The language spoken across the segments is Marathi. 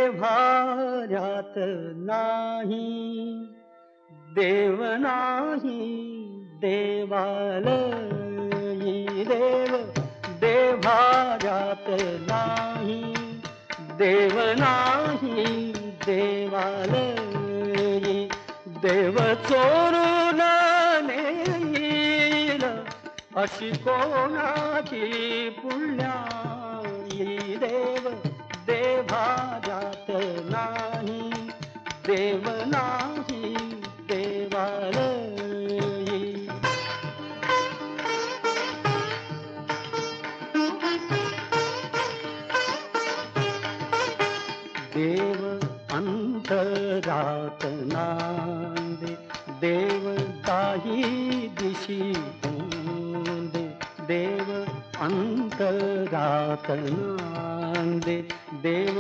देव्हाऱ्यात नाही, देव नाही देवालयी, देव देव्हाऱ्यात नाही, देव नाही देवालयी, देव चोरून नेईल अशी कोणाची पुण्याई, देव देव्हाऱ्यात नाही, देव नाही देवालयी. देव अंतरात नांदे, देव दाही दिशी होंदे, देव अंतरात नांदे, देव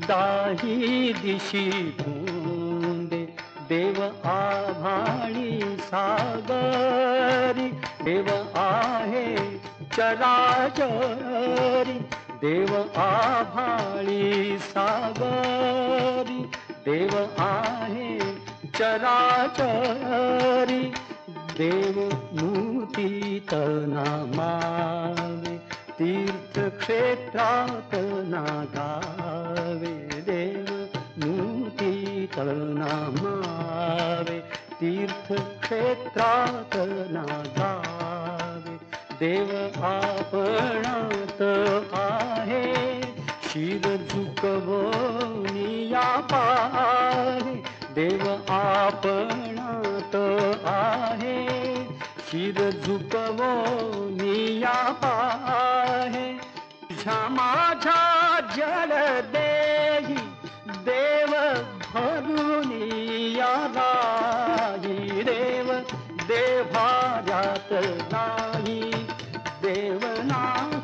दाही दिशी होंदे, देव आभाळी सागरी, देव आहे चराचरी, देव आभाळी सागरी, देव आहे चराचरी, देव मूर्तीत नामावे, तीर्थक्षेत्रात नागावे, देव मूर्तीत नामावे, तीर्थक्षेत्रात नागावे, देव आपणात आहे, शिर झुकवूनिया पाहे, देव आपणात आहे, शिर झुकवूनिया पाहे, तुझ्या माझ्या जलदेही देव भरुनिया राही, देव देव्हाऱ्यात नाही, देव नाही